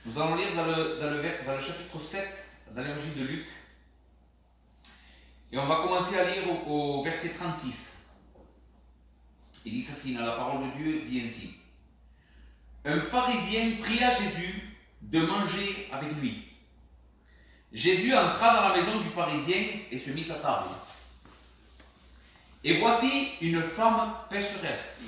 Nous allons lire dans le chapitre 7, dans l'évangile de Luc. Et on va commencer à lire au verset 36. Il dit ceci, dans la parole de Dieu, dit ainsi. Un pharisien pria Jésus de manger avec lui. Jésus entra dans la maison du pharisien et se mit à table. Et voici une femme pécheresse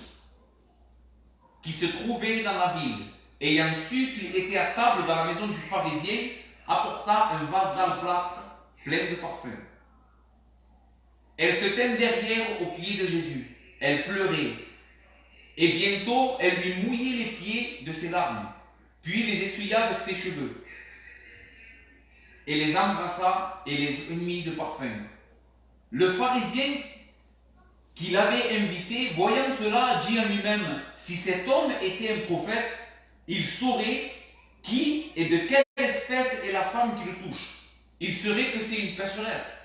qui se trouvait dans la ville, ayant su qu'il était à table dans la maison du pharisien, apporta un vase d'albâtre plein de parfums. Elle se tint derrière aux pieds de Jésus. Elle pleurait. Et bientôt, elle lui mouillait les pieds de ses larmes, puis les essuya avec ses cheveux. Et les embrassa et les unit de parfum. Le pharisien qui l'avait invité, voyant cela, dit en lui-même, si cet homme était un prophète, il saurait qui et de quelle espèce est la femme qui le touche. Il saurait que c'est une pécheresse.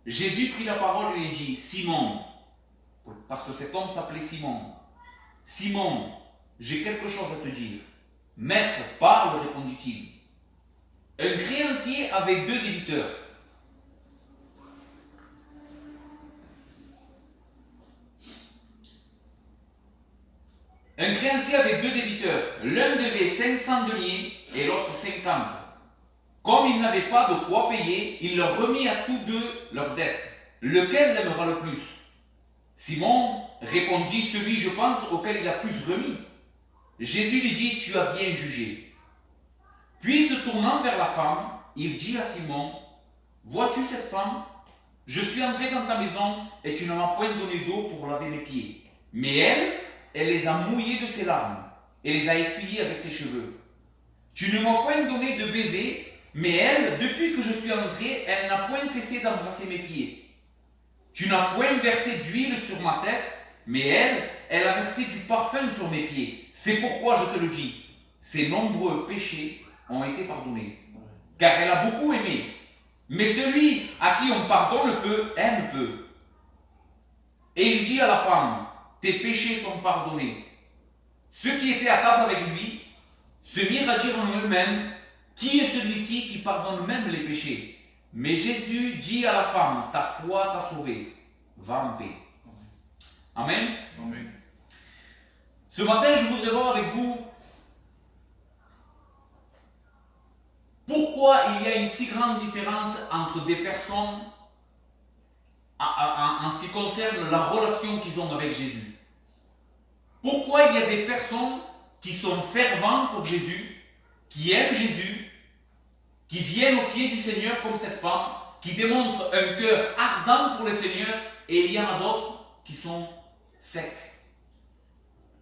Jésus prit la parole et lui dit, Simon, parce que cet homme s'appelait Simon. Simon, j'ai quelque chose à te dire. Maître, parle, répondit-il. Un créancier avait 2 débiteurs. Un créancier avait 2 débiteurs. L'un devait 500 deniers et l'autre 50. Comme il n'avait pas de quoi payer, il leur remit à tous 2 leurs dettes. Lequel l'aimera le plus? Simon répondit, celui, je pense, auquel il a plus remis. Jésus lui dit, tu as bien jugé. Puis se tournant vers la femme, il dit à Simon, vois-tu cette femme? Je suis entré dans ta maison et tu ne m'as point donné d'eau pour laver mes pieds. Mais elle les a mouillés de ses larmes et les a essuyés avec ses cheveux. Tu ne m'as point donné de baiser, mais elle, depuis que je suis entré, elle n'a point cessé d'embrasser mes pieds. Tu n'as point versé d'huile sur ma tête, mais elle a versé du parfum sur mes pieds. C'est pourquoi je te le dis, ses nombreux péchés ont été pardonnés, car elle a beaucoup aimé. Mais celui à qui on pardonne peu, aime peu. Et il dit à la femme, tes péchés sont pardonnés. Ceux qui étaient à table avec lui se mirent à dire en eux-mêmes, qui est celui-ci qui pardonne même les péchés? Mais Jésus dit à la femme, ta foi t'a sauvée, va en paix. Amen. Amen. Ce matin, je voudrais voir avec vous pourquoi il y a une si grande différence entre des personnes en ce qui concerne la relation qu'ils ont avec Jésus. Pourquoi il y a des personnes qui sont ferventes pour Jésus, qui aiment Jésus, qui viennent aux pieds du Seigneur comme cette femme, qui démontrent un cœur ardent pour le Seigneur, et il y en a d'autres qui sont secs,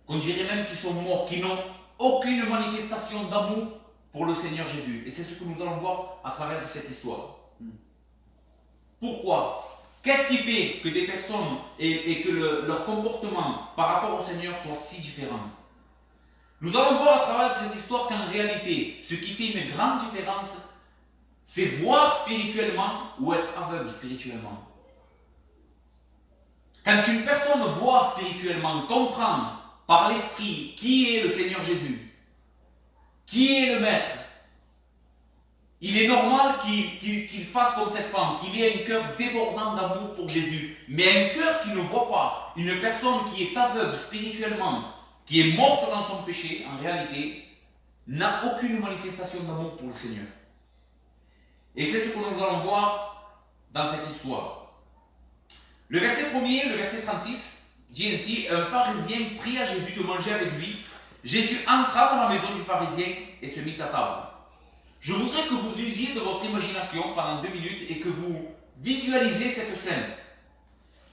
qu'on dirait même qu'ils sont morts, qui n'ont aucune manifestation d'amour pour le Seigneur Jésus. Et c'est ce que nous allons voir à travers de cette histoire. Pourquoi? Qu'est-ce qui fait que des personnes et que leur comportement par rapport au Seigneur soit si différent? Nous allons voir à travers de cette histoire qu'en réalité, ce qui fait une grande différence, c'est voir spirituellement ou être aveugle spirituellement. Quand une personne voit spirituellement, comprend par l'esprit qui est le Seigneur Jésus, qui est le Maître, il est normal qu'il fasse comme cette femme, qu'il ait un cœur débordant d'amour pour Jésus, mais un cœur qui ne voit pas, une personne qui est aveugle spirituellement, qui est morte dans son péché, en réalité, n'a aucune manifestation d'amour pour le Seigneur. Et c'est ce que nous allons voir dans cette histoire. Le verset 1er, le verset 36, dit ainsi, un pharisien pria Jésus de manger avec lui. Jésus entra dans la maison du pharisien et se mit à table. Je voudrais que vous usiez de votre imagination pendant 2 minutes et que vous visualisez cette scène.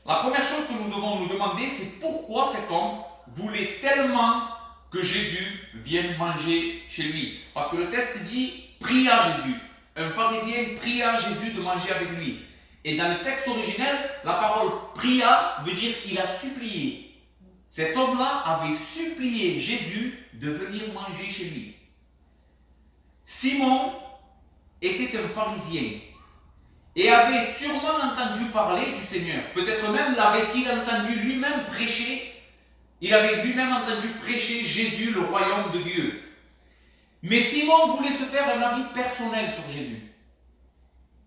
La première chose que nous devons nous demander, c'est pourquoi cet homme voulait tellement que Jésus vienne manger chez lui. Parce que le texte dit, pria Jésus. Un pharisien pria Jésus de manger avec lui. Et dans le texte originel, la parole pria veut dire il a supplié. Cet homme-là avait supplié Jésus de venir manger chez lui. Simon était un pharisien et avait sûrement entendu parler du Seigneur. Peut-être même l'avait-il entendu lui-même prêcher. Il avait lui-même entendu prêcher Jésus, le royaume de Dieu. Mais Simon voulait se faire un avis personnel sur Jésus.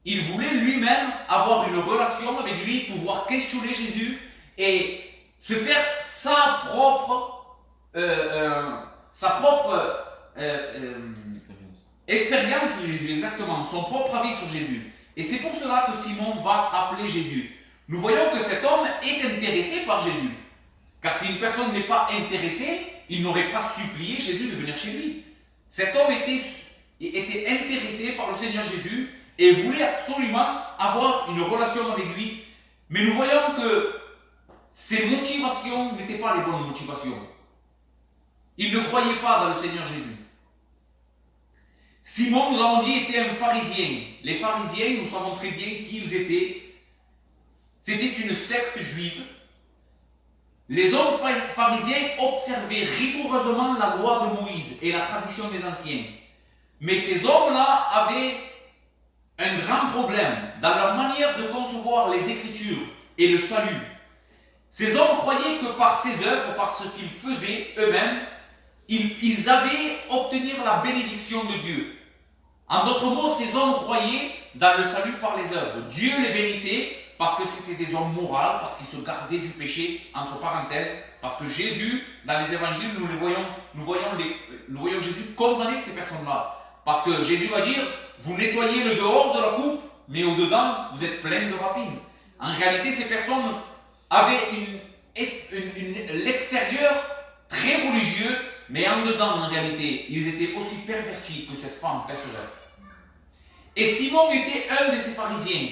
Il voulait lui-même avoir une relation avec lui, pouvoir questionner Jésus et se faire sa propre expérience de Jésus, exactement, son propre avis sur Jésus. Et c'est pour cela que Simon va appeler Jésus. Nous voyons que cet homme est intéressé par Jésus. Car si une personne n'est pas intéressée, il n'aurait pas supplié Jésus de venir chez lui. Cet homme était intéressé par le Seigneur Jésus et voulait absolument avoir une relation avec lui. Mais nous voyons que ses motivations n'étaient pas les bonnes motivations. Il ne croyait pas dans le Seigneur Jésus. Simon, nous avons dit, était un pharisien. Les pharisiens, nous savons très bien qui ils étaient. C'était une secte juive. Les hommes pharisiens observaient rigoureusement la loi de Moïse et la tradition des anciens. Mais ces hommes-là avaient un grand problème dans leur manière de concevoir les Écritures et le salut. Ces hommes croyaient que par ces œuvres, par ce qu'ils faisaient eux-mêmes, ils avaient obtenir la bénédiction de Dieu. En d'autres mots, ces hommes croyaient dans le salut par les œuvres. Dieu les bénissait parce que c'était des hommes moraux, parce qu'ils se gardaient du péché, entre parenthèses, parce que Jésus, dans les évangiles, nous voyons Jésus condamner ces personnes-là. Parce que Jésus va dire, vous nettoyez le dehors de la coupe, mais au-dedans, vous êtes plein de rapines. En réalité, ces personnes avaient l'extérieur très religieux, mais en dedans, en réalité, ils étaient aussi pervertis que cette femme pécheresse. Et Simon était un de ces pharisiens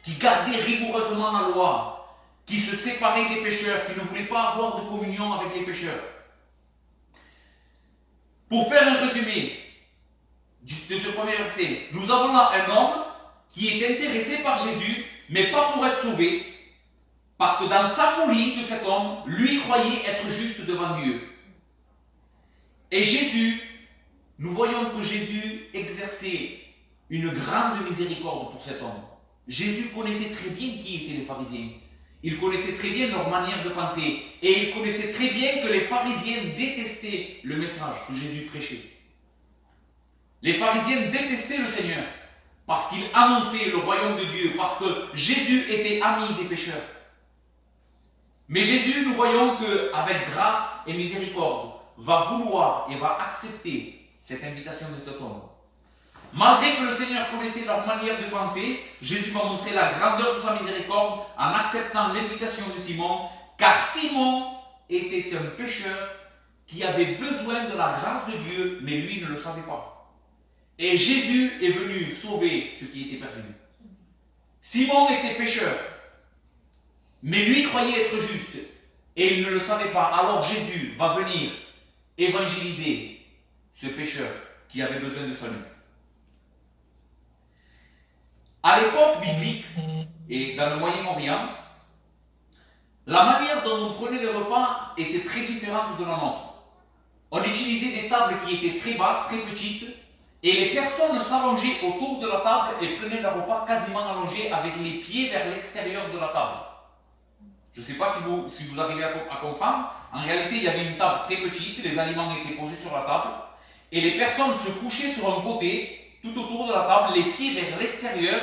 qui gardait rigoureusement la loi, qui se séparait des pécheurs, qui ne voulait pas avoir de communion avec les pécheurs. Pour faire un résumé de ce premier verset, nous avons là un homme qui est intéressé par Jésus, mais pas pour être sauvé, parce que dans sa folie de cet homme, lui croyait être juste devant Dieu. Et Jésus, nous voyons que Jésus exerçait une grande miséricorde pour cet homme. Jésus connaissait très bien qui étaient les pharisiens. Il connaissait très bien leur manière de penser. Et il connaissait très bien que les pharisiens détestaient le message que Jésus prêchait. Les pharisiens détestaient le Seigneur parce qu'il annonçait le royaume de Dieu, parce que Jésus était ami des pécheurs. Mais Jésus, nous voyons qu'avec grâce et miséricorde, va vouloir et va accepter cette invitation de cet homme. Malgré que le Seigneur connaissait leur manière de penser, Jésus va montrer la grandeur de sa miséricorde en acceptant l'invitation de Simon, car Simon était un pécheur qui avait besoin de la grâce de Dieu, mais lui ne le savait pas. Et Jésus est venu sauver ce qui était perdu. Simon était pécheur, mais lui croyait être juste, et il ne le savait pas. Alors Jésus va venir évangéliser ce pécheur qui avait besoin de salut. À l'époque biblique et dans le Moyen-Orient, la manière dont on prenait les repas était très différente de la nôtre. On utilisait des tables qui étaient très basses, très petites, et les personnes s'allongeaient autour de la table et prenaient le repas quasiment allongé avec les pieds vers l'extérieur de la table. Je ne sais pas si vous arrivez à comprendre. En réalité, il y avait une table très petite, les aliments étaient posés sur la table, et les personnes se couchaient sur un côté, tout autour de la table, les pieds vers l'extérieur,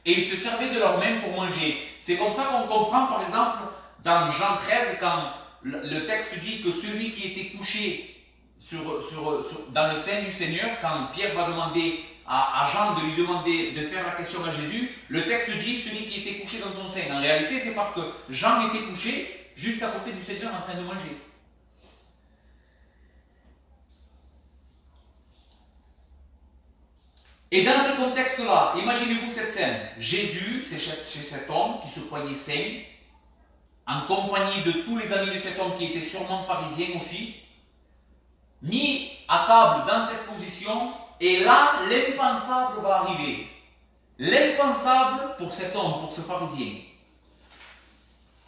et ils se servaient de leurs mains pour manger. C'est comme ça qu'on comprend, par exemple, dans Jean 13, quand le texte dit que celui qui était couché dans le sein du Seigneur, quand Pierre va demander à Jean de lui demander de faire la question à Jésus, le texte dit celui qui était couché dans son sein. En réalité, c'est parce que Jean était couché juste à côté du Seigneur en train de manger. Et dans ce contexte-là, imaginez-vous cette scène. Jésus, c'est chez cet homme qui se croyait saint, en compagnie de tous les amis de cet homme qui étaient sûrement pharisiens aussi, mis à table dans cette position, et là, l'impensable va arriver. L'impensable pour cet homme, pour ce pharisien.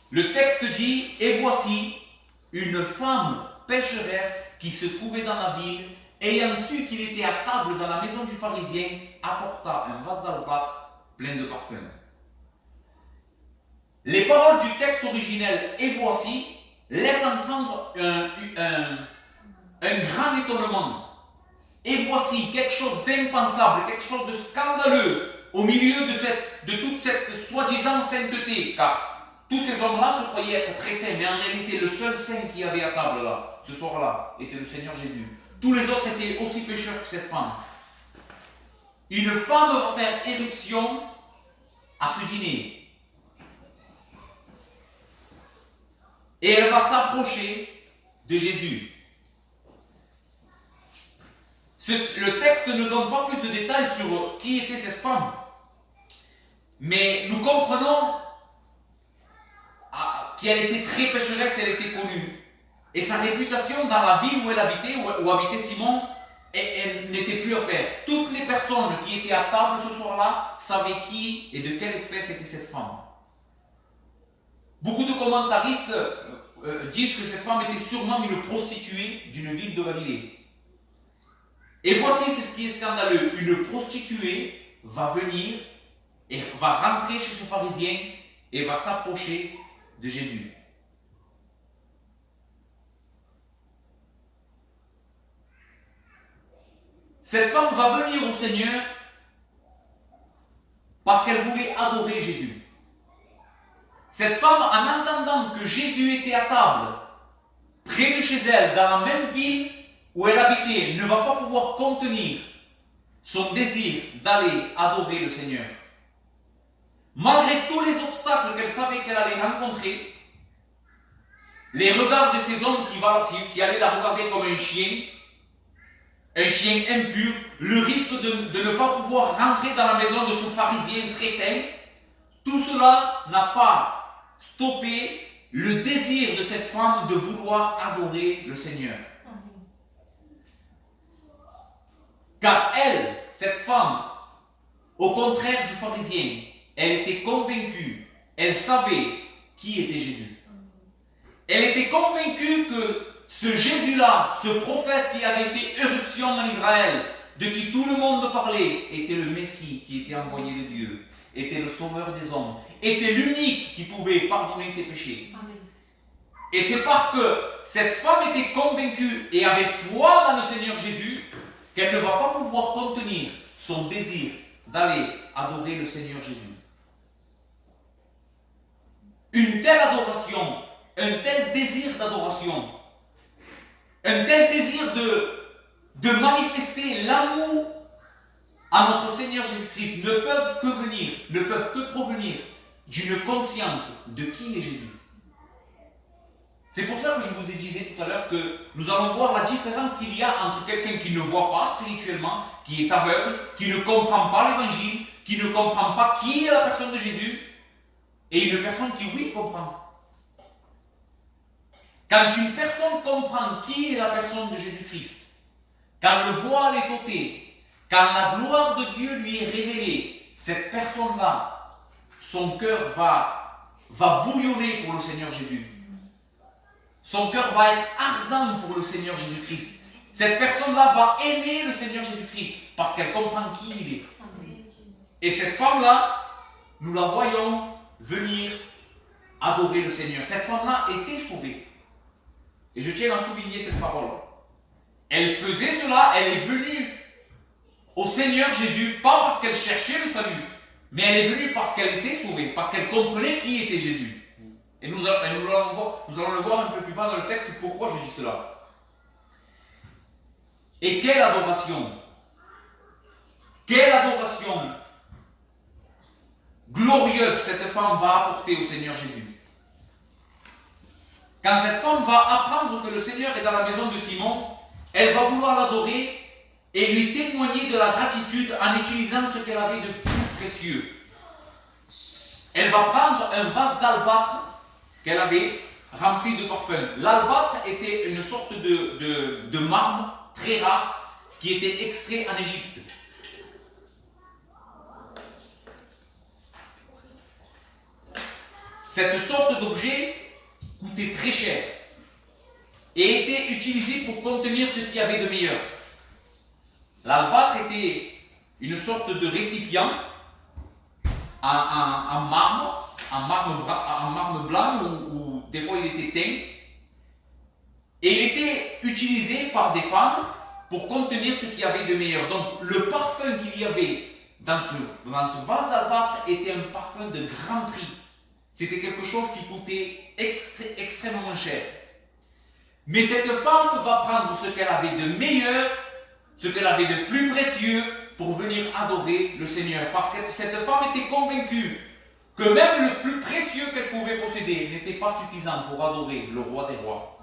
Le texte dit, et voici une femme pécheresse qui se trouvait dans la ville, ayant su qu'il était à table dans la maison du pharisien, apporta un vase d'albâtre plein de parfums. Les paroles du texte originel « et voici » laissent entendre un grand étonnement. Et voici quelque chose d'impensable, quelque chose de scandaleux au milieu de toute cette soi-disant sainteté, car tous ces hommes-là se croyaient être très saints, mais en réalité, le seul saint qui avait à table là, ce soir-là, était le Seigneur Jésus. Tous les autres étaient aussi pécheurs que cette femme. Une femme va faire éruption à ce dîner. Et elle va s'approcher de Jésus. Le texte ne donne pas plus de détails sur qui était cette femme. Mais nous comprenons qu'elle était très pécheresse, elle était connue. Et sa réputation dans la ville où elle habitait, où habitait Simon, elle n'était plus à faire. Toutes les personnes qui étaient à table ce soir-là savaient qui et de quelle espèce était cette femme. Beaucoup de commentaristes disent que cette femme était sûrement une prostituée d'une ville de Galilée. Et voici ce qui est scandaleux. Une prostituée va venir et va rentrer chez ce pharisien et va s'approcher de Jésus. Cette femme va venir au Seigneur parce qu'elle voulait adorer Jésus. Cette femme, en entendant que Jésus était à table, près de chez elle, dans la même ville où elle habitait, ne va pas pouvoir contenir son désir d'aller adorer le Seigneur. Malgré tous les obstacles qu'elle savait qu'elle allait rencontrer, les regards de ces hommes qui allaient la regarder comme un chien impur, le risque de ne pas pouvoir rentrer dans la maison de ce pharisien très saint, tout cela n'a pas stoppé le désir de cette femme de vouloir adorer le Seigneur. Car elle, cette femme, au contraire du pharisien, elle était convaincue, elle savait qui était Jésus. Elle était convaincue que ce Jésus-là, ce prophète qui avait fait éruption en Israël, de qui tout le monde parlait, était le Messie qui était envoyé de Dieu, était le sauveur des hommes, était l'unique qui pouvait pardonner ses péchés. Amen. Et c'est parce que cette femme était convaincue et avait foi dans le Seigneur Jésus qu'elle ne va pas pouvoir contenir son désir d'aller adorer le Seigneur Jésus. Une telle adoration, un tel désir d'adoration, un tel désir de manifester l'amour à notre Seigneur Jésus-Christ ne peuvent que provenir d'une conscience de qui est Jésus. C'est pour ça que je vous ai dit tout à l'heure que nous allons voir la différence qu'il y a entre quelqu'un qui ne voit pas spirituellement, qui est aveugle, qui ne comprend pas l'évangile, qui ne comprend pas qui est la personne de Jésus, et une personne qui, oui, comprend. Quand une personne comprend qui est la personne de Jésus-Christ, quand le voile est ôté, quand la gloire de Dieu lui est révélée, cette personne-là, son cœur va bouillonner pour le Seigneur Jésus. Son cœur va être ardent pour le Seigneur Jésus-Christ. Cette personne-là va aimer le Seigneur Jésus-Christ parce qu'elle comprend qui il est. Et cette femme-là, nous la voyons venir adorer le Seigneur. Cette femme-là était sauvée. Et je tiens à souligner cette parole. Elle faisait cela, elle est venue au Seigneur Jésus, pas parce qu'elle cherchait le salut, mais elle est venue parce qu'elle était sauvée, parce qu'elle comprenait qui était Jésus. Et nous allons le voir un peu plus bas dans le texte, pourquoi je dis cela. Et quelle adoration! Quelle adoration glorieuse cette femme va apporter au Seigneur Jésus. Quand cette femme va apprendre que le Seigneur est dans la maison de Simon, elle va vouloir l'adorer et lui témoigner de la gratitude en utilisant ce qu'elle avait de plus précieux. Elle va prendre un vase d'albâtre qu'elle avait rempli de parfum. L'albâtre était une sorte de marbre très rare qui était extrait en Égypte. Cette sorte d'objet coûtait très cher et était utilisé pour contenir ce qu'il y avait de meilleur. L'albâtre était une sorte de récipient en marbre blanc ou des fois il était teint, et il était utilisé par des femmes pour contenir ce qu'il y avait de meilleur. Donc le parfum qu'il y avait dans ce vase d'albâtre était un parfum de grand prix. C'était quelque chose qui coûtait extrêmement cher. Mais cette femme va prendre ce qu'elle avait de meilleur, ce qu'elle avait de plus précieux pour venir adorer le Seigneur. Parce que cette femme était convaincue que même le plus précieux qu'elle pouvait posséder n'était pas suffisant pour adorer le roi des rois.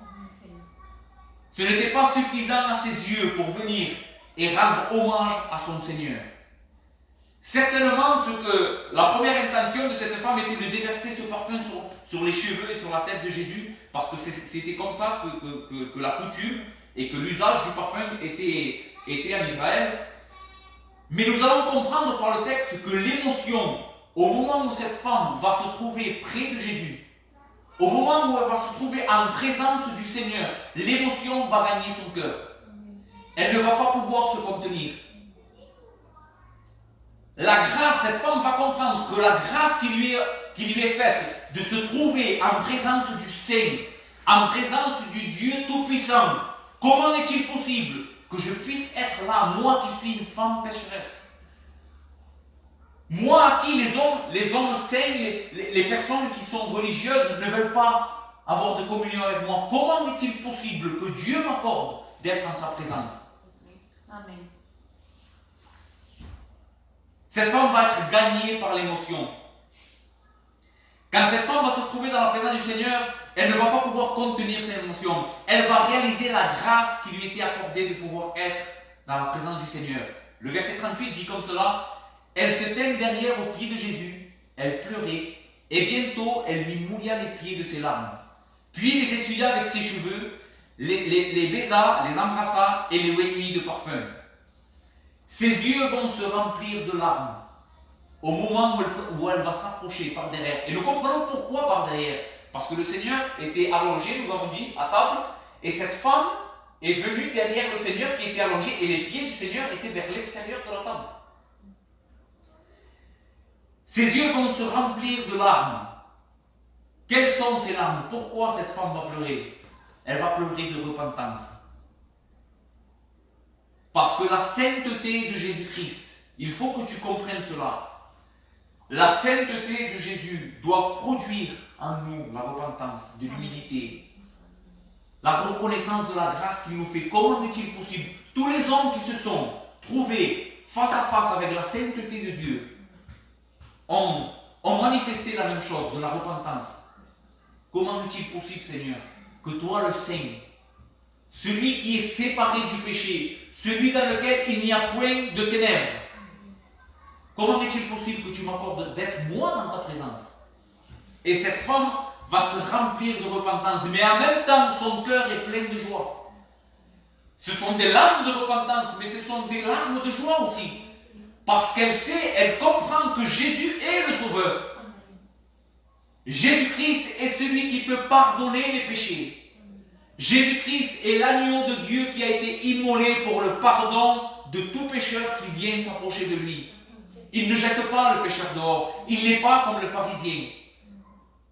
Ce n'était pas suffisant à ses yeux pour venir et rendre hommage à son Seigneur. Certainement, la première intention de cette femme était de déverser ce parfum sur les cheveux et sur la tête de Jésus, parce que c'était comme ça que la coutume et que l'usage du parfum était en Israël. Mais nous allons comprendre par le texte que l'émotion, au moment où cette femme va se trouver près de Jésus, au moment où elle va se trouver en présence du Seigneur, l'émotion va gagner son cœur. Elle ne va pas pouvoir se contenir. La grâce, cette femme va comprendre que la grâce qui lui est faite de se trouver en présence du Saint, en présence du Dieu Tout-Puissant, comment est-il possible que je puisse être là, moi qui suis une femme pécheresse? Moi à qui les hommes saints, les personnes qui sont religieuses ne veulent pas avoir de communion avec moi. Comment est-il possible que Dieu m'accorde d'être en sa présence? Amen. Cette femme va être gagnée par l'émotion. Quand cette femme va se trouver dans la présence du Seigneur, elle ne va pas pouvoir contenir ses émotions. Elle va réaliser la grâce qui lui était accordée de pouvoir être dans la présence du Seigneur. Le verset 38 dit comme cela: elle se tint derrière aux pieds de Jésus, elle pleurait, et bientôt elle lui mouilla les pieds de ses larmes. Puis les essuya avec ses cheveux, les baisa, les embrassa et les oignit de parfum. Ses yeux vont se remplir de larmes au moment où elle va s'approcher par derrière. Et nous comprenons pourquoi par derrière. Parce que le Seigneur était allongé, nous avons dit, à table, et cette femme est venue derrière le Seigneur qui était allongé, et les pieds du Seigneur étaient vers l'extérieur de la table. Ses yeux vont se remplir de larmes. Quelles sont ces larmes? Pourquoi cette femme va pleurer? Elle va pleurer de repentance. Parce que la sainteté de Jésus-Christ, il faut que tu comprennes cela. La sainteté de Jésus doit produire en nous la repentance, de l'humilité, la reconnaissance de la grâce qu'il nous fait. Comment est-il possible? Tous les hommes qui se sont trouvés face à face avec la sainteté de Dieu ont manifesté la même chose, de la repentance. Comment est-il possible, Seigneur, que toi, le Saint, celui qui est séparé du péché, celui dans lequel il n'y a point de ténèbres, comment est-il possible que tu m'accordes d'être moi dans ta présence? Et cette femme va se remplir de repentance, mais en même temps, son cœur est plein de joie. Ce sont des larmes de repentance, mais ce sont des larmes de joie aussi. Parce qu'elle sait, elle comprend que Jésus est le Sauveur. Jésus-Christ est celui qui peut pardonner les péchés. Jésus-Christ est l'agneau de Dieu qui a été immolé pour le pardon de tout pécheur qui vient s'approcher de lui. Il ne jette pas le pécheur dehors. Il n'est pas comme le pharisien.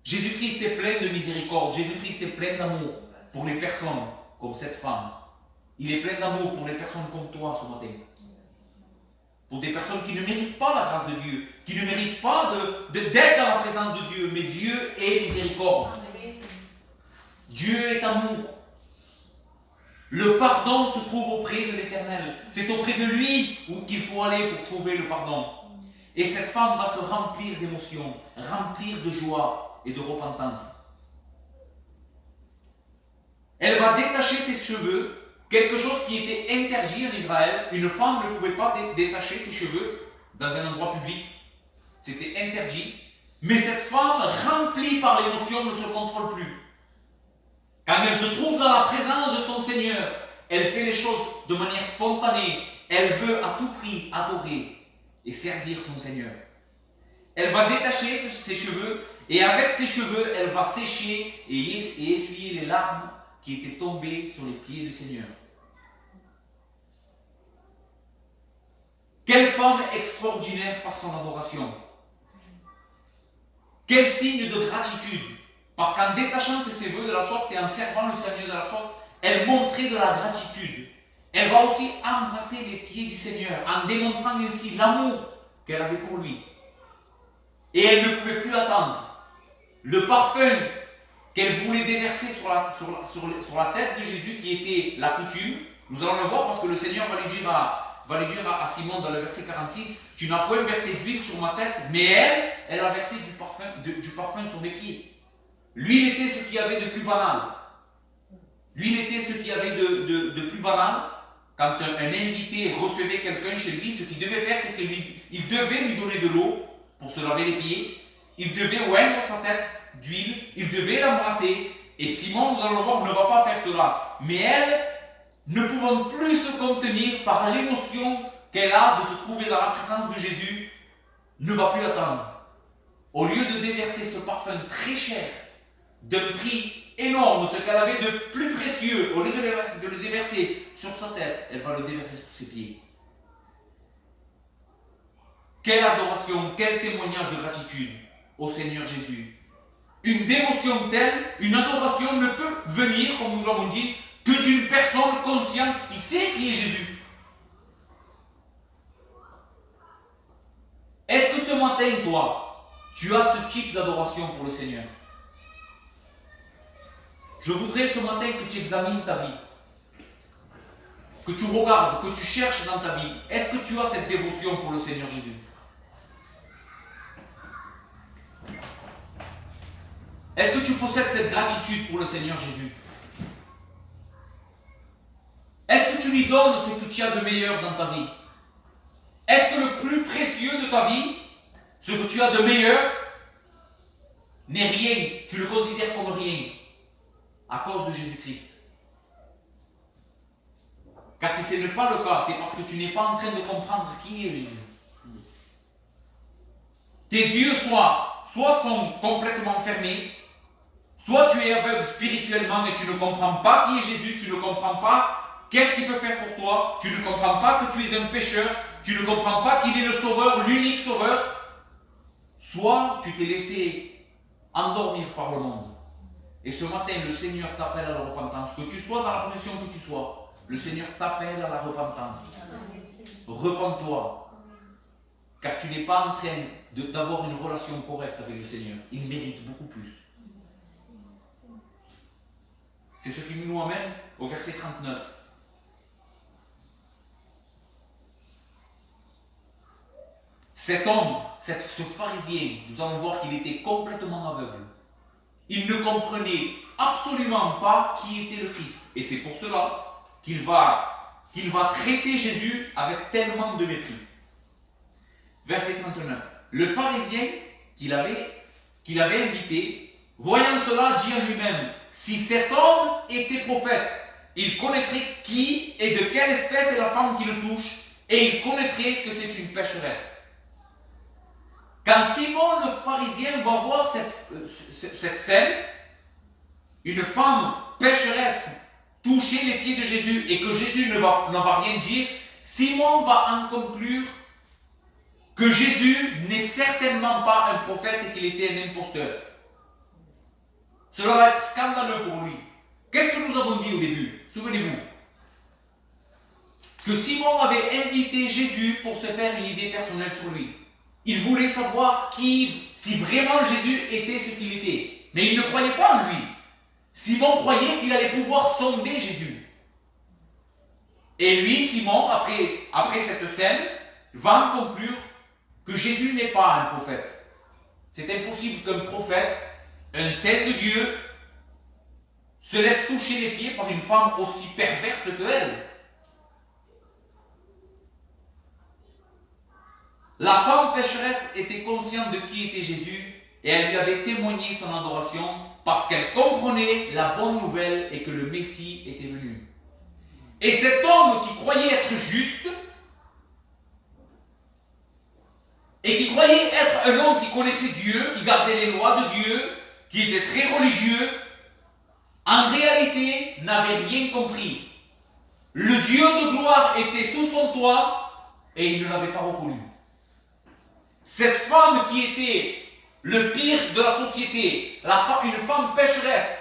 Jésus-Christ est plein de miséricorde. Jésus-Christ est plein d'amour pour les personnes comme cette femme. Il est plein d'amour pour les personnes comme toi ce matin. Pour des personnes qui ne méritent pas la grâce de Dieu, qui ne méritent pas d'être dans la présence de Dieu. Mais Dieu est miséricorde. Dieu est amour. Le pardon se trouve auprès de l'Éternel. C'est auprès de lui qu'il faut aller pour trouver le pardon. Et cette femme va se remplir d'émotions, remplir de joie et de repentance. Elle va détacher ses cheveux, quelque chose qui était interdit en Israël. Une femme ne pouvait pas détacher ses cheveux dans un endroit public. C'était interdit. Mais cette femme, remplie par l'émotion, ne se contrôle plus. Quand elle se trouve dans la présence de son Seigneur, elle fait les choses de manière spontanée. Elle veut à tout prix adorer et servir son Seigneur. Elle va détacher ses cheveux et avec ses cheveux, elle va sécher et essuyer les larmes qui étaient tombées sur les pieds du Seigneur. Quelle femme extraordinaire par son adoration. Quel signe de gratitude. Parce qu'en détachant ses cheveux de la sorte et en servant le Seigneur de la sorte, elle montrait de la gratitude. elle va aussi embrasser les pieds du Seigneur en démontrant ainsi l'amour qu'elle avait pour lui. Et elle ne pouvait plus attendre. Le parfum qu'elle voulait déverser sur la tête de Jésus, qui était la coutume, nous allons le voir parce que le Seigneur va lui dire à Simon dans le verset 46, tu n'as point versé d'huile sur ma tête, mais elle a versé du parfum sur mes pieds. Lui, il était ce qu'il y avait de plus banal. Lui, il était ce qu'il y avait de plus banal. Quand un invité recevait quelqu'un chez lui, ce qu'il devait faire, c'est qu'il devait lui donner de l'eau pour se laver les pieds. Il devait oindre sa tête d'huile. Il devait l'embrasser. Et Simon, nous allons le voir, ne va pas faire cela. Mais elle, ne pouvant plus se contenir par l'émotion qu'elle a de se trouver dans la présence de Jésus, ne va plus attendre. Au lieu de déverser ce parfum très cher, d'un prix énorme, ce qu'elle avait de plus précieux, au lieu de le déverser sur sa tête, elle va le déverser sur ses pieds. Quelle adoration, quel témoignage de gratitude au Seigneur Jésus. Une dévotion telle, une adoration ne peut venir, comme nous l'avons dit, que d'une personne consciente qui sait qui est Jésus. Est-ce que ce matin, toi, tu as ce type d'adoration pour le Seigneur? Je voudrais ce matin que tu examines ta vie, que tu regardes, que tu cherches dans ta vie. Est-ce que tu as cette dévotion pour le Seigneur Jésus? Est-ce que tu possèdes cette gratitude pour le Seigneur Jésus? Est-ce que tu lui donnes ce que tu as de meilleur dans ta vie? Est-ce que le plus précieux de ta vie, ce que tu as de meilleur, n'est rien? Tu le considères comme rien à cause de Jésus-Christ. Car si ce n'est pas le cas, c'est parce que tu n'es pas en train de comprendre qui est Jésus. Tes yeux soit sont complètement fermés, soit tu es aveugle spirituellement et tu ne comprends pas qui est Jésus, tu ne comprends pas qu'est-ce qu'il peut faire pour toi, tu ne comprends pas que tu es un pécheur, tu ne comprends pas qu'il est le sauveur, l'unique sauveur, soit tu t'es laissé endormir par le monde. Et ce matin, le Seigneur t'appelle à la repentance. Que tu sois dans la position que tu sois, le Seigneur t'appelle à la repentance. Repens-toi. Car tu n'es pas en train d'avoir une relation correcte avec le Seigneur. Il mérite beaucoup plus. C'est ce qui nous amène au verset 39. Cet homme, ce pharisien, nous allons voir qu'il était complètement aveugle. Il ne comprenait absolument pas qui était le Christ. Et c'est pour cela qu'il va traiter Jésus avec tellement de mépris. Verset 39. Le pharisien qu'il avait invité, voyant cela, dit en lui-même, si cet homme était prophète, il connaîtrait qui et de quelle espèce est la femme qui le touche, et il connaîtrait que c'est une pécheresse. Quand Simon le pharisien va voir cette scène, une femme pécheresse toucher les pieds de Jésus et que Jésus n'en va rien dire, Simon va en conclure que Jésus n'est certainement pas un prophète et qu'il était un imposteur. Cela va être scandaleux pour lui. Qu'est-ce que nous avons dit au début? Souvenez-vous que Simon avait invité Jésus pour se faire une idée personnelle sur lui. Il voulait savoir si vraiment Jésus était ce qu'il était. Mais il ne croyait pas en lui. Simon croyait qu'il allait pouvoir sonder Jésus. Et lui, Simon, après cette scène, va en conclure que Jésus n'est pas un prophète. C'est impossible qu'un prophète, un saint de Dieu, se laisse toucher les pieds par une femme aussi perverse que elle. La femme pécheresse était consciente de qui était Jésus et elle lui avait témoigné son adoration parce qu'elle comprenait la bonne nouvelle et que le Messie était venu. Et cet homme qui croyait être juste et qui croyait être un homme qui connaissait Dieu, qui gardait les lois de Dieu, qui était très religieux, en réalité n'avait rien compris. Le Dieu de gloire était sous son toit et il ne l'avait pas reconnu. Cette femme qui était le pire de la société, une femme pécheresse,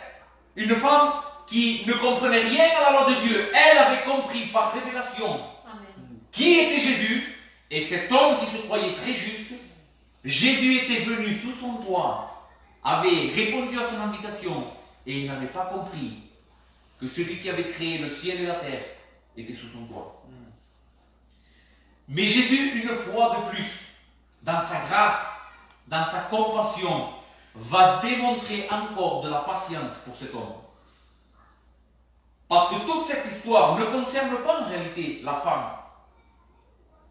une femme qui ne comprenait rien à la loi de Dieu, elle avait compris par révélation qui était Jésus, et cet homme qui se croyait très juste, Jésus était venu sous son toit, avait répondu à son invitation, et il n'avait pas compris que celui qui avait créé le ciel et la terre était sous son toit. Mais Jésus, une fois de plus, dans sa grâce, dans sa compassion, va démontrer encore de la patience pour cet homme. Parce que toute cette histoire ne concerne pas en réalité la femme.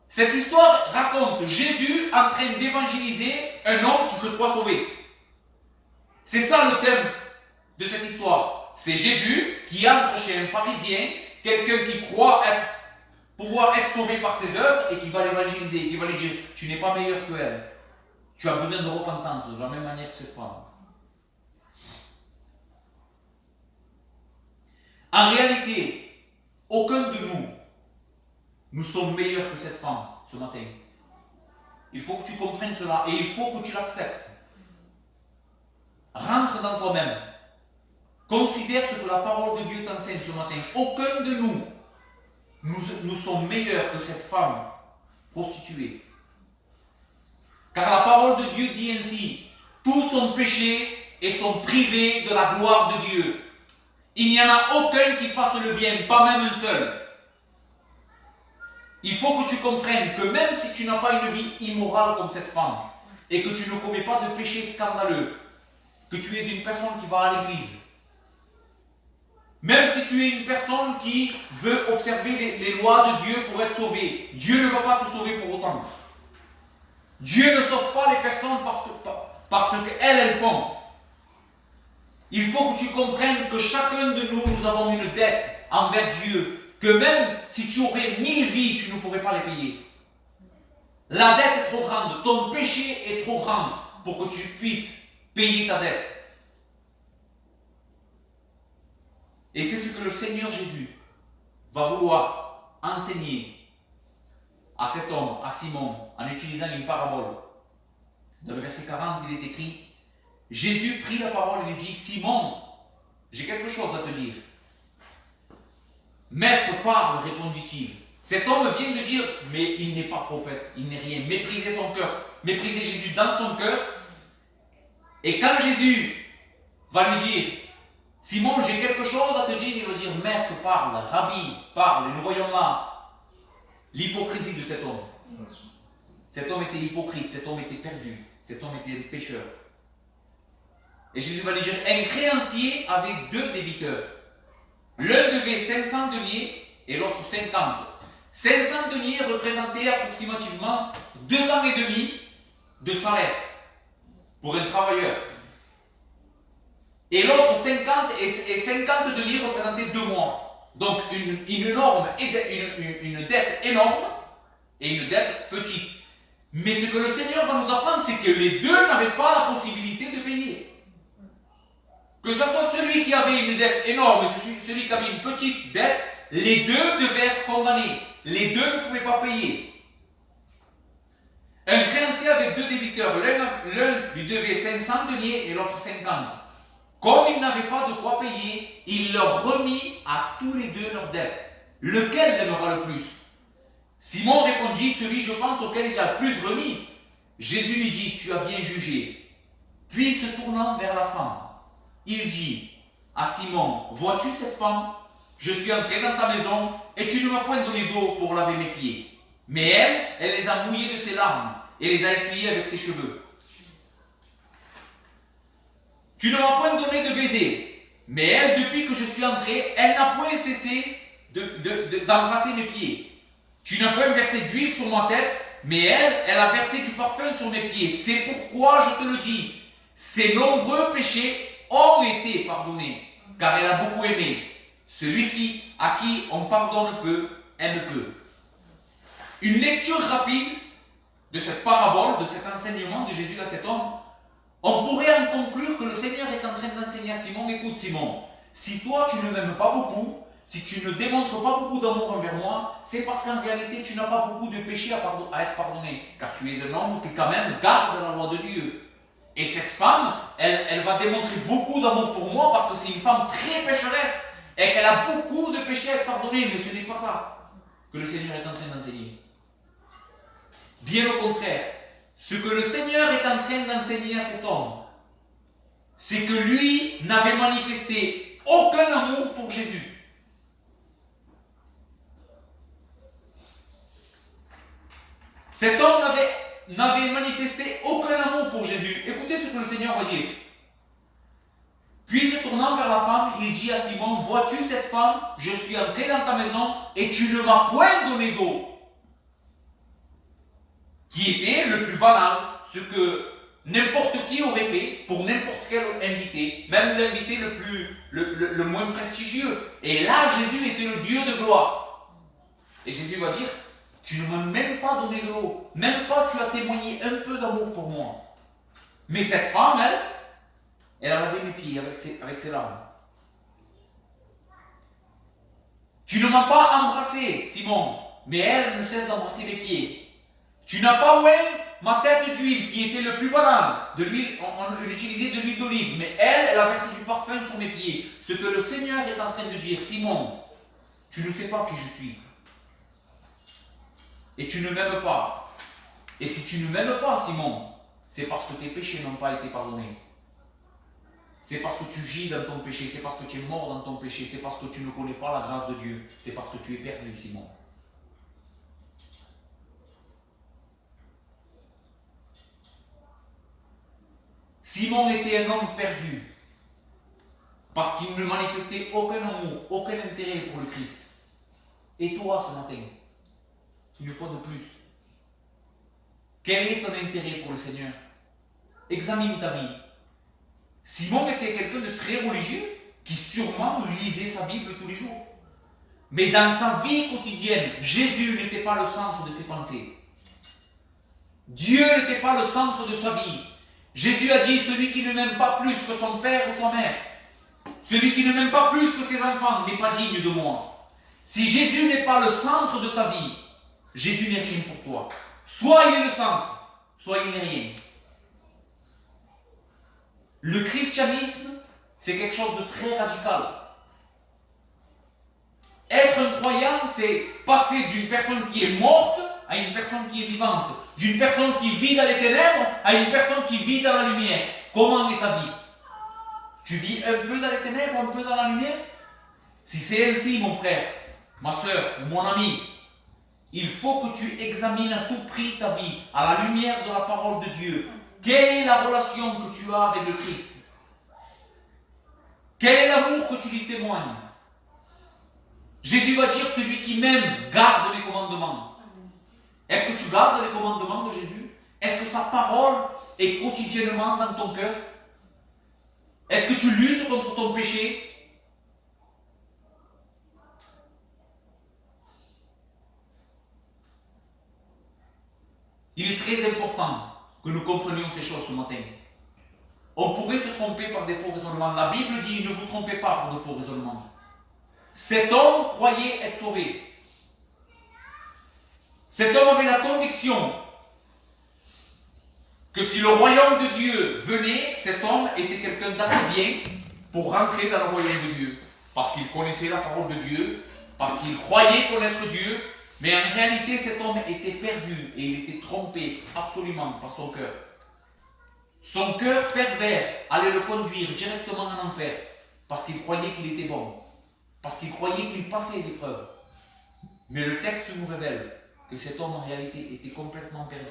Cette histoire raconte Jésus en train d'évangéliser un homme qui se croit sauvé. C'est ça le thème de cette histoire. C'est Jésus qui entre chez un pharisien, quelqu'un qui croit pouvoir être sauvé par ses œuvres et qui va l'évangéliser, qui va lui dire « Tu n'es pas meilleur qu'elle. Tu as besoin de repentance de la même manière que cette femme. » En réalité, aucun de nous sommes meilleurs que cette femme ce matin. Il faut que tu comprennes cela et il faut que tu l'acceptes. Rentre dans toi-même. Considère ce que la parole de Dieu t'enseigne ce matin. Aucun de nous sommes meilleurs que cette femme prostituée. Car la parole de Dieu dit ainsi, tous ont péché et sont privés de la gloire de Dieu. Il n'y en a aucun qui fasse le bien, pas même un seul. Il faut que tu comprennes que même si tu n'as pas une vie immorale comme cette femme, et que tu ne commets pas de péché scandaleux, que tu es une personne qui va à l'église, même si tu es une personne qui veut observer les lois de Dieu pour être sauvé, Dieu ne va pas te sauver pour autant. Dieu ne sauve pas les personnes parce qu'elles font. Il faut que tu comprennes que chacun de nous avons une dette envers Dieu, que même si tu aurais 1000 vies, tu ne pourrais pas les payer. La dette est trop grande, ton péché est trop grand pour que tu puisses payer ta dette. Et c'est ce que le Seigneur Jésus va vouloir enseigner à cet homme, à Simon, en utilisant une parabole. Dans le verset 40, il est écrit, Jésus prit la parole et lui dit, Simon, j'ai quelque chose à te dire. Maître, parle, répondit-il. Cet homme vient de dire, mais il n'est pas prophète, il n'est rien. Mépriser son cœur, mépriser Jésus dans son cœur. Et quand Jésus va lui dire, Simon, j'ai quelque chose à te dire, il va dire, Maître, parle, Rabbi, parle. Et nous voyons là l'hypocrisie de cet homme. Cet homme était hypocrite, cet homme était perdu, cet homme était un pécheur. Et Jésus va lui dire, un créancier avait 2 débiteurs. L'un devait 500 deniers et l'autre 50. 500 deniers représentaient approximativement 2 ans et demi de salaire pour un travailleur. Et l'autre 50 et 50 deniers représentaient 2 mois. Donc une dette énorme et une dette petite. Mais ce que le Seigneur va nous apprendre, c'est que les deux n'avaient pas la possibilité de payer. Que ce soit celui qui avait une dette énorme et celui qui avait une petite dette, les deux devaient être condamnés. Les deux ne pouvaient pas payer. Un créancier avait 2 débiteurs. L'un lui devait 500 deniers et l'autre 50. Comme il n'avait pas de quoi payer, il leur remit à tous les deux leurs dettes. Lequel l'aimera le plus? Simon répondit, celui, je pense, auquel il a le plus remis. Jésus lui dit, tu as bien jugé. Puis se tournant vers la femme, il dit à Simon, vois-tu cette femme? Je suis entré dans ta maison et tu ne m'as point donné d'eau pour laver mes pieds. Mais elle les a mouillés de ses larmes et les a essuyés avec ses cheveux. Tu ne m'as point donné de baiser. Mais elle, depuis que je suis entré, elle n'a point cessé d'embrasser mes pieds. Tu n'as point versé d'huile sur ma tête, mais elle a versé du parfum sur mes pieds. C'est pourquoi je te le dis, ses nombreux péchés ont été pardonnés, car elle a beaucoup aimé. Celui à qui on pardonne peu, aime peu. Une lecture rapide de cette parabole, de cet enseignement de Jésus à cet homme, on pourrait en conclure que le Seigneur est en train d'enseigner à Simon, écoute Simon, si toi tu ne m'aimes pas beaucoup, si tu ne démontres pas beaucoup d'amour envers moi, c'est parce qu'en réalité tu n'as pas beaucoup de péchés à être pardonné, car tu es un homme qui quand même garde la loi de Dieu. Et cette femme, elle va démontrer beaucoup d'amour pour moi parce que c'est une femme très pécheresse. et qu'elle a beaucoup de péchés à être pardonnés, mais ce n'est pas ça que le Seigneur est en train d'enseigner. Bien au contraire, ce que le Seigneur est en train d'enseigner à cet homme, c'est que lui n'avait manifesté aucun amour pour Jésus. Cet homme n'avait manifesté aucun amour pour Jésus. Écoutez ce que le Seigneur va dire. Puis se tournant vers la femme, il dit à Simon, vois-tu cette femme, je suis entré dans ta maison et tu ne m'as point donné d'eau. Qui était le plus banal, ce que n'importe qui aurait fait pour n'importe quel invité, même l'invité le moins prestigieux. Et là, Jésus était le Dieu de gloire. Et Jésus va dire, tu ne m'as même pas donné de l'eau, même pas tu as témoigné un peu d'amour pour moi. Mais cette femme, elle a lavé mes pieds avec ses larmes. Tu ne m'as pas embrassé, Simon, mais elle ne cesse d'embrasser mes pieds. Tu n'as pas oint ma tête d'huile, qui était le plus banal. De l'huile, on utilisait de l'huile d'olive, mais elle a versé du parfum sur mes pieds. Ce que le Seigneur est en train de dire, Simon, tu ne sais pas qui je suis. Et tu ne m'aimes pas. Et si tu ne m'aimes pas, Simon, c'est parce que tes péchés n'ont pas été pardonnés. C'est parce que tu gis dans ton péché, c'est parce que tu es mort dans ton péché, c'est parce que tu ne connais pas la grâce de Dieu, c'est parce que tu es perdu, Simon. Simon était un homme perdu, parce qu'il ne manifestait aucun amour, aucun intérêt pour le Christ. Et toi, ce matin, une fois de plus, quel est ton intérêt pour le Seigneur? Examine ta vie. Simon était quelqu'un de très religieux, qui sûrement lisait sa Bible tous les jours. Mais dans sa vie quotidienne, Jésus n'était pas le centre de ses pensées. Dieu n'était pas le centre de sa vie. Jésus a dit, celui qui ne m'aime pas plus que son père ou sa mère, celui qui ne m'aime pas plus que ses enfants, n'est pas digne de moi. Si Jésus n'est pas le centre de ta vie, Jésus n'est rien pour toi. Soit il est le centre, soit il n'est rien. Le christianisme, c'est quelque chose de très radical. Être un croyant, c'est passer d'une personne qui est morte à une personne qui est vivante, d'une personne qui vit dans les ténèbres à une personne qui vit dans la lumière. Comment est ta vie? Tu vis un peu dans les ténèbres, un peu dans la lumière? Si c'est ainsi, mon frère, ma soeur ou mon ami, il faut que tu examines à tout prix ta vie à la lumière de la parole de Dieu. Quelle est la relation que tu as avec le Christ? Quel est l'amour que tu lui témoignes? Jésus va dire, celui qui m'aime garde mes commandements. Est-ce que tu gardes les commandements de Jésus? Est-ce que sa parole est quotidiennement dans ton cœur? Est-ce que tu luttes contre ton péché? Il est très important que nous comprenions ces choses ce matin. On pourrait se tromper par des faux raisonnements. La Bible dit, ne vous trompez pas par de faux raisonnements. Cet homme croyait être sauvé. Cet homme avait la conviction que si le royaume de Dieu venait, cet homme était quelqu'un d'assez bien pour rentrer dans le royaume de Dieu. Parce qu'il connaissait la parole de Dieu, parce qu'il croyait connaître Dieu, mais en réalité cet homme était perdu et il était trompé absolument par son cœur. Son cœur pervers allait le conduire directement en enfer, parce qu'il croyait qu'il était bon, parce qu'il croyait qu'il passait l'épreuve. Mais le texte nous révèle que cet homme en réalité était complètement perdu.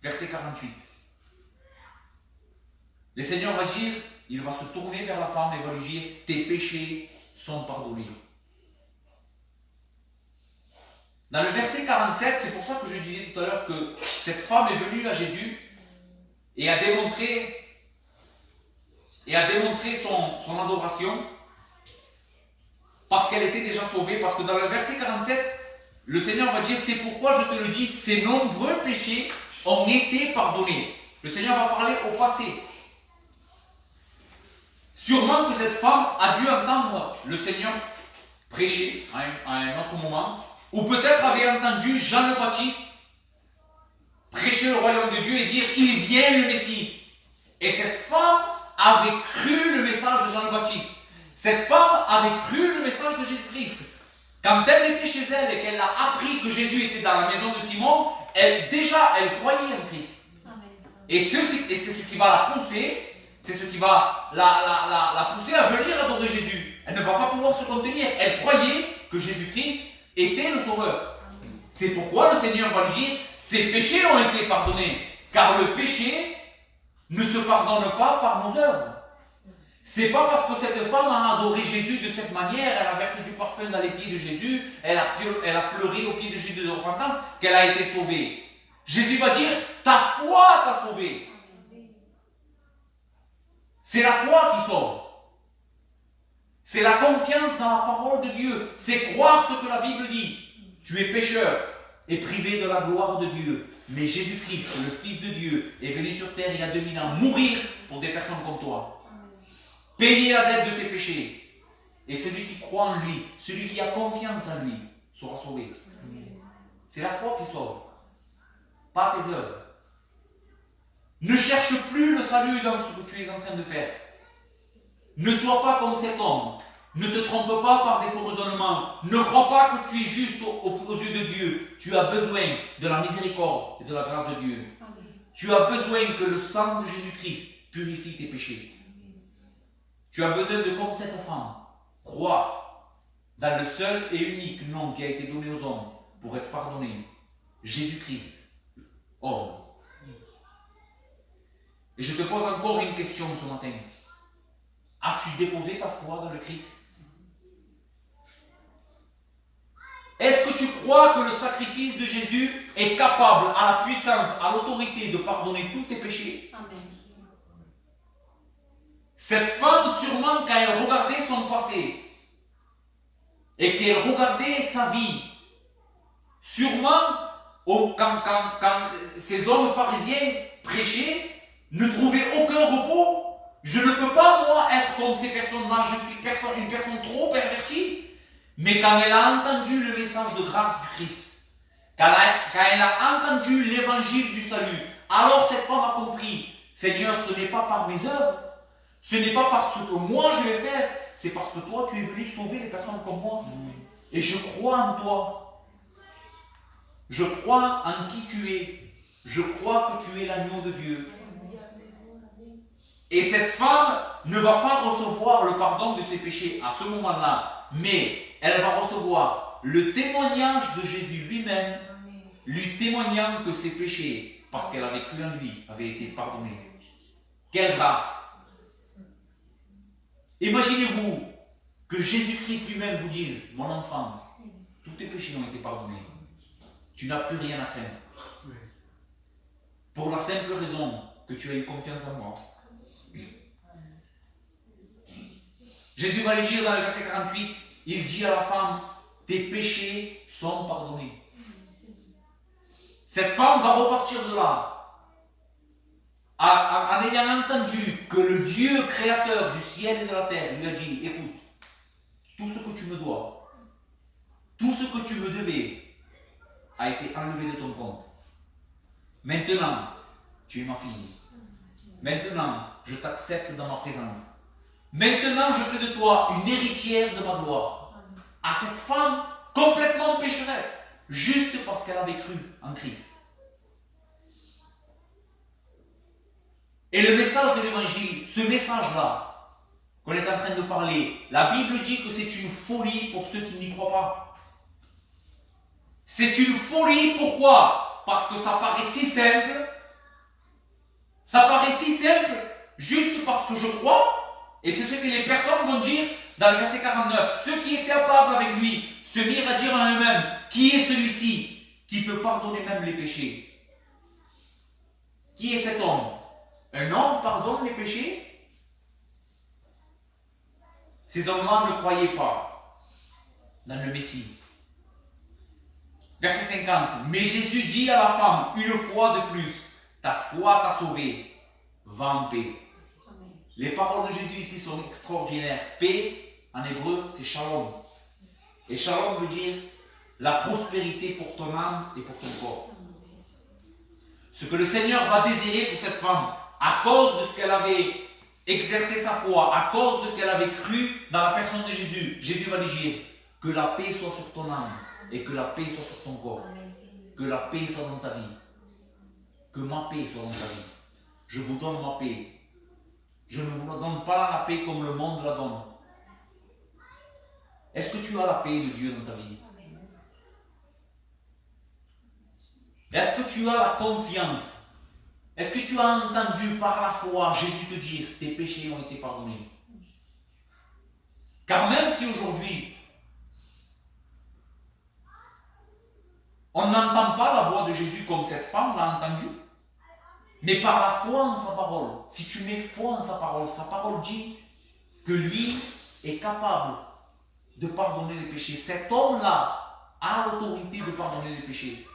Verset 48. Le Seigneur va dire, il va se tourner vers la femme et va lui dire, tes péchés sont pardonnés. Dans le verset 47, c'est pour ça que je disais tout à l'heure que cette femme est venue à Jésus et a démontré son adoration parce qu'elle était déjà sauvée. Parce que dans le verset 47, le Seigneur va dire, c'est pourquoi je te le dis, ces nombreux péchés ont été pardonnés. Le Seigneur va parler au passé. Sûrement que cette femme a dû entendre le Seigneur prêcher à un autre moment, ou peut-être avait entendu Jean le Baptiste prêcher le royaume de Dieu et dire, il vient le Messie. Et cette femme avait cru le message de Jean le Baptiste. Cette femme avait cru le message de Jésus-Christ. Quand elle était chez elle et qu'elle a appris que Jésus était dans la maison de Simon, elle croyait en Christ. Et c'est ce qui va la pousser, c'est ce qui va la pousser à venir adorer Jésus. Elle ne va pas pouvoir se contenir. Elle croyait que Jésus-Christ était le Sauveur. C'est pourquoi le Seigneur va lui dire, ses péchés ont été pardonnés, car le péché ne se pardonne pas par nos œuvres. C'est pas parce que cette femme a adoré Jésus de cette manière, elle a versé du parfum dans les pieds de Jésus, elle a pleuré aux pieds de Jésus de repentance, qu'elle a été sauvée. Jésus va dire, ta foi t'a sauvée. C'est la foi qui sauve. C'est la confiance dans la parole de Dieu. C'est croire ce que la Bible dit. Tu es pécheur et privé de la gloire de Dieu. Mais Jésus-Christ, le Fils de Dieu, est venu sur terre il y a 2000 ans mourir pour des personnes comme toi. Payer la dette de tes péchés. Et celui qui croit en lui, celui qui a confiance en lui, sera sauvé. C'est la foi qui sauve. Pas tes œuvres. Ne cherche plus le salut dans ce que tu es en train de faire. Ne sois pas comme cet homme. Ne te trompe pas par des faux raisonnements. Ne crois pas que tu es juste aux yeux de Dieu. Tu as besoin de la miséricorde et de la grâce de Dieu. Tu as besoin que le sang de Jésus-Christ purifie tes péchés. Tu as besoin de, comme cette femme, croire dans le seul et unique nom qui a été donné aux hommes pour être pardonné. Jésus-Christ, homme. Et je te pose encore une question ce matin. As-tu déposé ta foi dans le Christ? Est-ce que tu crois que le sacrifice de Jésus est capable, à la puissance, à l'autorité de pardonner tous tes péchés? Amen. Cette femme, sûrement, quand elle regardait son passé et qu'elle regardait sa vie, sûrement, quand ces hommes pharisiens prêchaient, ne trouvaient aucun repos. Je ne peux pas, moi, être comme ces personnes-là. Je suis une personne trop pervertie. Mais quand elle a entendu le message de grâce du Christ, quand elle a entendu l'évangile du salut, alors cette femme a compris, Seigneur, ce n'est pas par mes œuvres, ce n'est pas parce que moi je vais faire, c'est parce que toi tu es venu sauver les personnes comme moi. Et je crois en toi. Je crois en qui tu es. Je crois que tu es l'agneau de Dieu. Et cette femme ne va pas recevoir le pardon de ses péchés à ce moment-là, mais elle va recevoir le témoignage de Jésus lui-même, lui témoignant que ses péchés, parce qu'elle avait cru en lui, avaient été pardonnés. Quelle grâce! Imaginez-vous que Jésus-Christ lui-même vous dise, mon enfant, tous tes péchés ont été pardonnés. Tu n'as plus rien à craindre. Pour la simple raison que tu as eu confiance en moi. Jésus va le dire dans le verset 48, il dit à la femme, tes péchés sont pardonnés. Cette femme va repartir de là, en ayant entendu que le Dieu créateur du ciel et de la terre lui a dit, écoute, tout ce que tu me dois, tout ce que tu me devais, a été enlevé de ton compte. Maintenant, tu es ma fille. Maintenant, je t'accepte dans ma présence. Maintenant, je fais de toi une héritière de ma gloire. À cette femme complètement pécheresse, juste parce qu'elle avait cru en Christ. Et le message de l'évangile, ce message-là, qu'on est en train de parler, la Bible dit que c'est une folie pour ceux qui n'y croient pas. C'est une folie, pourquoi? Parce que ça paraît si simple. Ça paraît si simple, juste parce que je crois. Et c'est ce que les personnes vont dire dans le verset 49. Ceux qui étaient capables avec lui se mirent à dire en eux-mêmes, qui est celui-ci qui peut pardonner même les péchés? Qui est cet homme? Un homme pardonne les péchés? Ces hommes-là ne croyaient pas dans le Messie. Verset 50. Mais Jésus dit à la femme, une fois de plus, ta foi t'a sauvé, va en paix. Amen. Les paroles de Jésus ici sont extraordinaires. Paix, en hébreu, c'est shalom. Et shalom veut dire la prospérité pour ton âme et pour ton corps. Ce que le Seigneur va désirer pour cette femme, à cause de ce qu'elle avait exercer sa foi à cause qu'elle avait cru dans la personne de Jésus, Jésus va lui dire que la paix soit sur ton âme et que la paix soit sur ton corps. Que la paix soit dans ta vie. Que ma paix soit dans ta vie. Je vous donne ma paix. Je ne vous donne pas la paix comme le monde la donne. Est-ce que tu as la paix de Dieu dans ta vie? Est-ce que tu as la confiance? Est-ce que tu as entendu par la foi Jésus te dire tes péchés ont été pardonnés? Car même si aujourd'hui on n'entend pas la voix de Jésus comme cette femme l'a entendu, mais par la foi en sa parole, si tu mets foi en sa parole dit que lui est capable de pardonner les péchés. Cet homme-là a l'autorité de pardonner les péchés.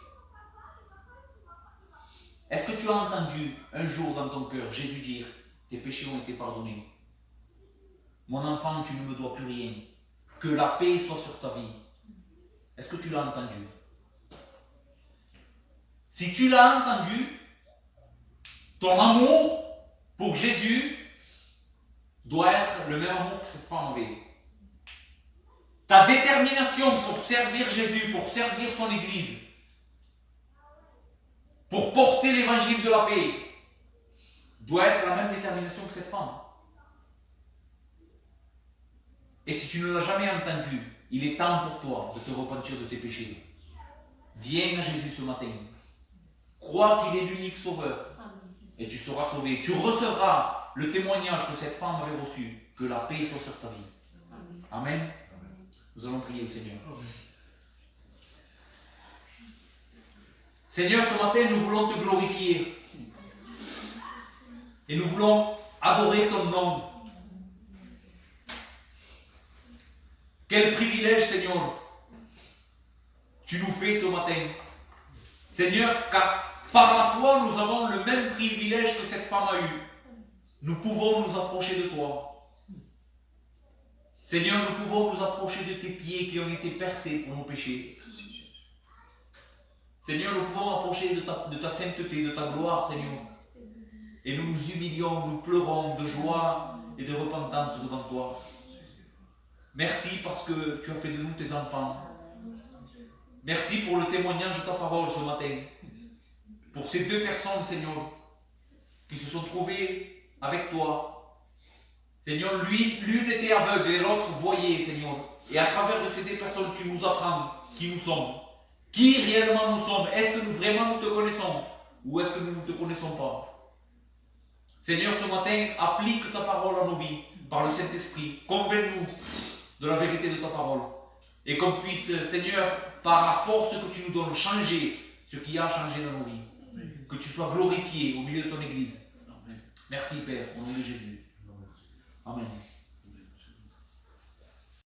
Est-ce que tu as entendu un jour dans ton cœur Jésus dire tes péchés ont été pardonnés? Mon enfant, tu ne me dois plus rien. Que la paix soit sur ta vie. Est-ce que tu l'as entendu? Si tu l'as entendu, ton amour pour Jésus doit être le même amour que cette femme avait. Ta détermination pour servir Jésus, pour servir son Église, pour porter l'évangile de la paix, doit être la même détermination que cette femme. Et si tu ne l'as jamais entendu, il est temps pour toi de te repentir de tes péchés. Viens à Jésus ce matin. Crois qu'il est l'unique sauveur. Et tu seras sauvé. Tu recevras le témoignage que cette femme avait reçu. Que la paix soit sur ta vie. Amen. Nous allons prier le Seigneur. Seigneur, ce matin, nous voulons te glorifier. Et nous voulons adorer ton nom. Quel privilège, Seigneur, tu nous fais ce matin. Seigneur, car par la foi, nous avons le même privilège que cette femme a eu. Nous pouvons nous approcher de toi. Seigneur, nous pouvons nous approcher de tes pieds qui ont été percés pour nos péchés. Seigneur, nous pouvons approcher de ta sainteté, de ta gloire, Seigneur. Et nous nous humilions, nous pleurons de joie et de repentance devant toi. Merci parce que tu as fait de nous tes enfants. Merci pour le témoignage de ta parole ce matin. Pour ces deux personnes, Seigneur, qui se sont trouvées avec toi. Seigneur, l'une était aveugle et l'autre voyait, Seigneur. Et à travers de ces deux personnes, tu nous apprends qui nous sommes. Qui réellement nous sommes. Est-ce que vraiment nous te connaissons? Ou est-ce que nous ne te connaissons pas? Seigneur, ce matin, applique ta parole à nos vies par le Saint-Esprit. Convainc-nous de la vérité de ta parole. Et qu'on puisse, Seigneur, par la force que tu nous donnes, changer ce qui a changé dans nos vies. Que tu sois glorifié au milieu de ton Église. Merci, Père, au nom de Jésus. Amen.